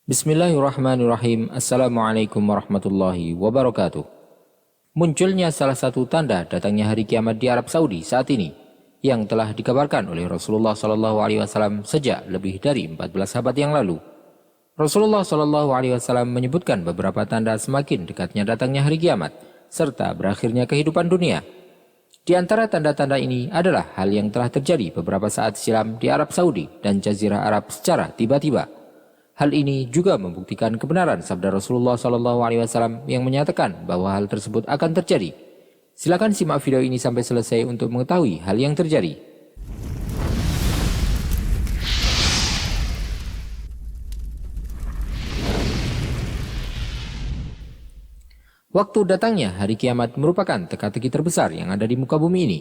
Bismillahirrahmanirrahim. Assalamualaikum warahmatullahi wabarakatuh. Munculnya salah satu tanda datangnya hari kiamat di Arab Saudi saat ini yang telah dikabarkan oleh Rasulullah SAW sejak lebih dari 14 abad yang lalu. Rasulullah SAW menyebutkan beberapa tanda semakin dekatnya datangnya hari kiamat serta berakhirnya kehidupan dunia. Di antara tanda-tanda ini adalah hal yang telah terjadi beberapa saat silam di Arab Saudi dan Jazirah Arab secara tiba-tiba. Hal ini juga membuktikan kebenaran sabda Rasulullah SAW yang menyatakan bahwa hal tersebut akan terjadi. Silakan simak video ini sampai selesai untuk mengetahui hal yang terjadi. Waktu datangnya hari kiamat merupakan teka-teki terbesar yang ada di muka bumi ini.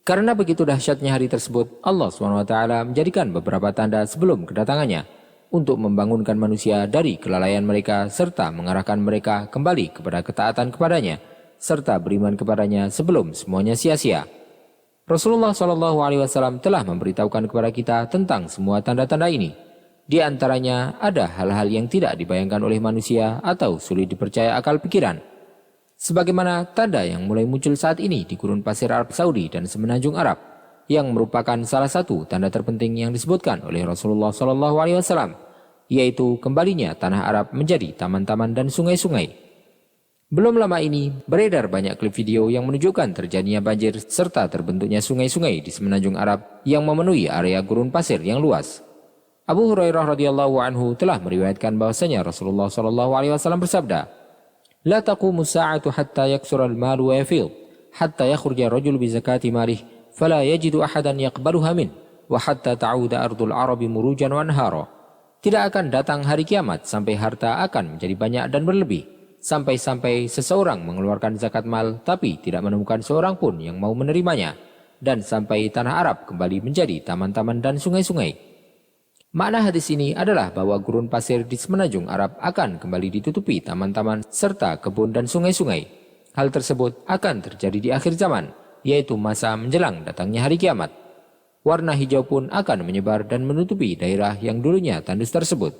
Karena begitu dahsyatnya hari tersebut, Allah SWT menjadikan beberapa tanda sebelum kedatangannya untuk membangunkan manusia dari kelalaian mereka serta mengarahkan mereka kembali kepada ketaatan kepadanya serta beriman kepadanya sebelum semuanya sia-sia. Rasulullah SAW telah memberitahukan kepada kita tentang semua tanda-tanda ini. Di antaranya ada hal-hal yang tidak dibayangkan oleh manusia atau sulit dipercaya akal pikiran. Sebagaimana tanda yang mulai muncul saat ini di gurun pasir Arab Saudi dan semenanjung Arab, yang merupakan salah satu tanda terpenting yang disebutkan oleh Rasulullah SAW, yaitu kembalinya tanah Arab menjadi taman-taman dan sungai-sungai. Belum lama ini beredar banyak klip video yang menunjukkan terjadinya banjir serta terbentuknya sungai-sungai di semenanjung Arab yang memenuhi area gurun pasir yang luas. Abu Hurairah radhiyallahu anhu telah meriwayatkan bahwasanya Rasulullah SAW bersabda, "La taqumu sa'atu hatta yaksura al-malu wa yafid, hatta yakhruja rajul bi zakati malih, fala yajidu ahadan yaqbaluha min, wa hatta ta'uda ardul arabi murujan wa anhara." Tidak akan datang hari kiamat sampai harta akan menjadi banyak dan berlebih, sampai-sampai seseorang mengeluarkan zakat mal tapi tidak menemukan seorang pun yang mau menerimanya, dan sampai tanah Arab kembali menjadi taman-taman dan sungai-sungai. Makna hadis ini adalah bahwa gurun pasir di semenanjung Arab akan kembali ditutupi taman-taman serta kebun dan sungai-sungai. Hal tersebut akan terjadi di akhir zaman, yaitu masa menjelang datangnya hari kiamat. Warna hijau pun akan menyebar dan menutupi daerah yang dulunya tandus tersebut.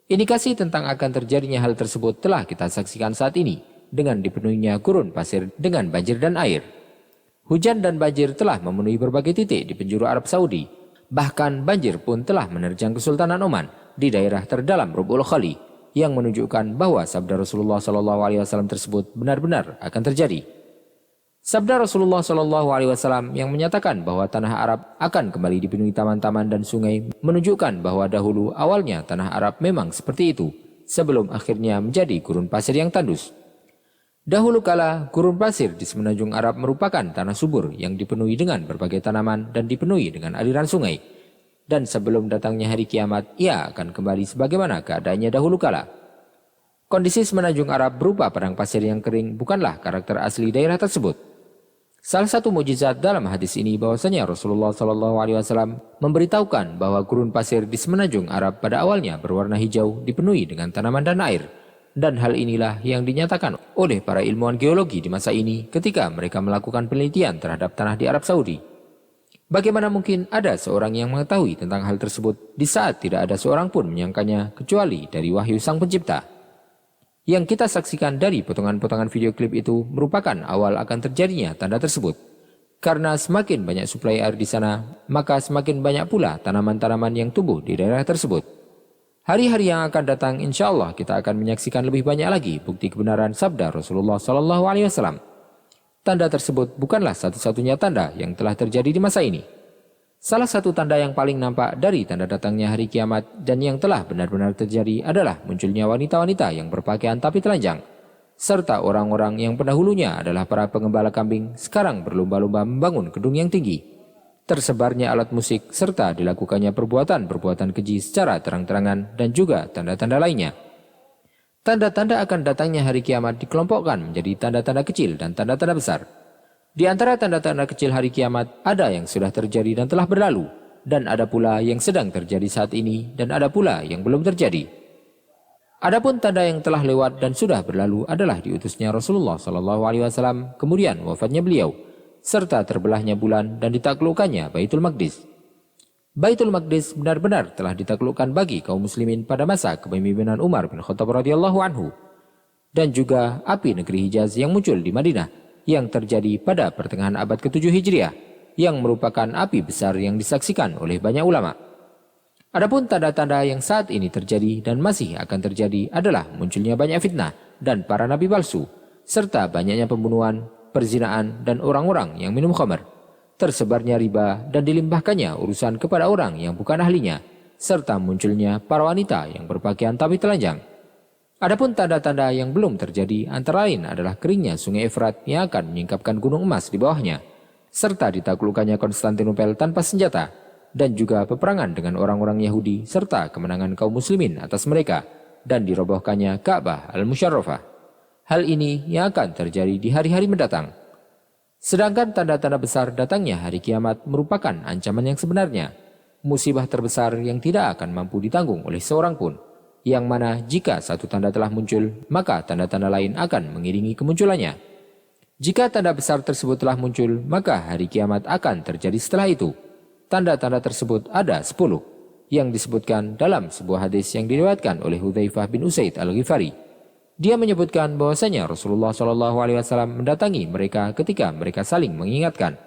Indikasi tentang akan terjadinya hal tersebut telah kita saksikan saat ini dengan dipenuhinya gurun pasir dengan banjir dan air. Hujan dan banjir telah memenuhi berbagai titik di penjuru Arab Saudi. Bahkan banjir pun telah menerjang Kesultanan Oman di daerah terdalam Rub'ul Khali, yang menunjukkan bahwa sabda Rasulullah SAW tersebut benar-benar akan terjadi. Sabda Rasulullah SAW yang menyatakan bahwa tanah Arab akan kembali dipenuhi taman-taman dan sungai menunjukkan bahwa dahulu awalnya tanah Arab memang seperti itu sebelum akhirnya menjadi gurun pasir yang tandus. Dahulu kala gurun pasir di semenanjung Arab merupakan tanah subur yang dipenuhi dengan berbagai tanaman dan dipenuhi dengan aliran sungai. Dan sebelum datangnya hari kiamat, ia akan kembali sebagaimana keadaannya dahulu kala. Kondisi semenanjung Arab berupa padang pasir yang kering bukanlah karakter asli daerah tersebut. Salah satu mukjizat dalam hadis ini bahwasanya Rasulullah SAW memberitahukan bahwa gurun pasir di semenanjung Arab pada awalnya berwarna hijau dipenuhi dengan tanaman dan air. Dan hal inilah yang dinyatakan oleh para ilmuwan geologi di masa ini ketika mereka melakukan penelitian terhadap tanah di Arab Saudi. Bagaimana mungkin ada seorang yang mengetahui tentang hal tersebut di saat tidak ada seorang pun menyangkanya kecuali dari wahyu Sang Pencipta? Yang kita saksikan dari potongan-potongan video klip itu merupakan awal akan terjadinya tanda tersebut. Karena semakin banyak suplai air di sana, maka semakin banyak pula tanaman-tanaman yang tumbuh di daerah tersebut. Hari-hari yang akan datang insya Allah kita akan menyaksikan lebih banyak lagi bukti kebenaran sabda Rasulullah SAW. Tanda tersebut bukanlah satu-satunya tanda yang telah terjadi di masa ini. Salah satu tanda yang paling nampak dari tanda datangnya hari kiamat dan yang telah benar-benar terjadi adalah munculnya wanita-wanita yang berpakaian tapi telanjang, serta orang-orang yang pendahulunya adalah para pengembala kambing sekarang berlomba-lomba membangun gedung yang tinggi. Tersebarnya alat musik serta dilakukannya perbuatan-perbuatan keji secara terang-terangan dan juga tanda-tanda lainnya. Tanda-tanda akan datangnya hari kiamat dikelompokkan menjadi tanda-tanda kecil dan tanda-tanda besar. Di antara tanda-tanda kecil hari kiamat, ada yang sudah terjadi dan telah berlalu, dan ada pula yang sedang terjadi saat ini, dan ada pula yang belum terjadi. Adapun tanda yang telah lewat dan sudah berlalu adalah diutusnya Rasulullah SAW, kemudian wafatnya beliau, serta terbelahnya bulan dan ditaklukkannya Baitul Maqdis. Baitul Maqdis benar-benar telah ditaklukkan bagi kaum muslimin pada masa kepemimpinan Umar bin Khattab radhiyallahu anhu. Dan juga api negeri Hijaz yang muncul di Madinah yang terjadi pada pertengahan abad ke-7 Hijriah yang merupakan api besar yang disaksikan oleh banyak ulama. Adapun tanda-tanda yang saat ini terjadi dan masih akan terjadi adalah munculnya banyak fitnah dan para nabi palsu, serta banyaknya pembunuhan, perzinaan, dan orang-orang yang minum khamar, tersebarnya riba dan dilimpahkannya urusan kepada orang yang bukan ahlinya, serta munculnya para wanita yang berpakaian tapi telanjang. Adapun tanda-tanda yang belum terjadi antara lain adalah keringnya sungai Efrat yang akan menyingkapkan gunung emas di bawahnya, serta ditaklukkannya Konstantinopel tanpa senjata, dan juga peperangan dengan orang-orang Yahudi serta kemenangan kaum muslimin atas mereka, dan dirobohkannya Ka'bah al-Musyarrafah. Hal ini yang akan terjadi di hari-hari mendatang. Sedangkan tanda-tanda besar datangnya hari kiamat merupakan ancaman yang sebenarnya, musibah terbesar yang tidak akan mampu ditanggung oleh seorang pun, yang mana jika satu tanda telah muncul, maka tanda-tanda lain akan mengiringi kemunculannya. Jika tanda besar tersebut telah muncul, maka hari kiamat akan terjadi setelah itu. Tanda-tanda tersebut ada 10, yang disebutkan dalam sebuah hadis yang diriwayatkan oleh Hudzaifah bin Usaid al-Ghifari. Dia menyebutkan bahwasanya Rasulullah SAW mendatangi mereka ketika mereka saling mengingatkan.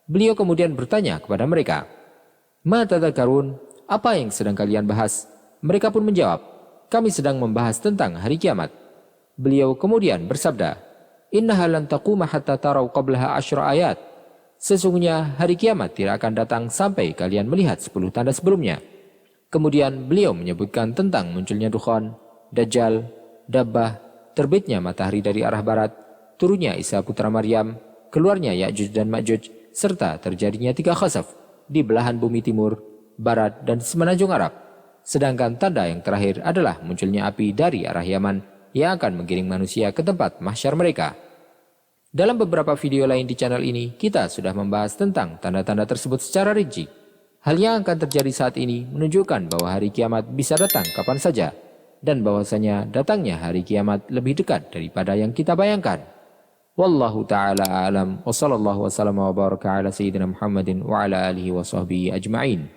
Beliau kemudian bertanya kepada mereka, "Ma tadzakarun? Apa yang sedang kalian bahas?" Mereka pun menjawab, "Kami sedang membahas tentang hari kiamat." Beliau kemudian bersabda, "Innaha lan taquma hatta tarau qablaha 10 ayat." Sesungguhnya hari kiamat tidak akan datang sampai kalian melihat 10 tanda sebelumnya. Kemudian beliau menyebutkan tentang munculnya dukhan, dajjal, dabbah, terbitnya matahari dari arah barat, turunnya Isa putra Maryam, keluarnya Ya'juj dan Ma'juj, serta terjadinya 3 khasaf di belahan bumi timur, barat, dan semenanjung Arab. Sedangkan tanda yang terakhir adalah munculnya api dari arah Yaman yang akan menggiring manusia ke tempat mahsyar mereka. Dalam beberapa video lain di channel ini, kita sudah membahas tentang tanda-tanda tersebut secara rinci. Hal yang akan terjadi saat ini menunjukkan bahwa hari kiamat bisa datang kapan saja, dan bahwasanya datangnya hari kiamat lebih dekat daripada yang kita bayangkan. Wallahu ta'ala a'lam wa sallallahu wa sallama wa baraka ala sayyidina Muhammadin wa ala alihi wa sahbihi ajma'in.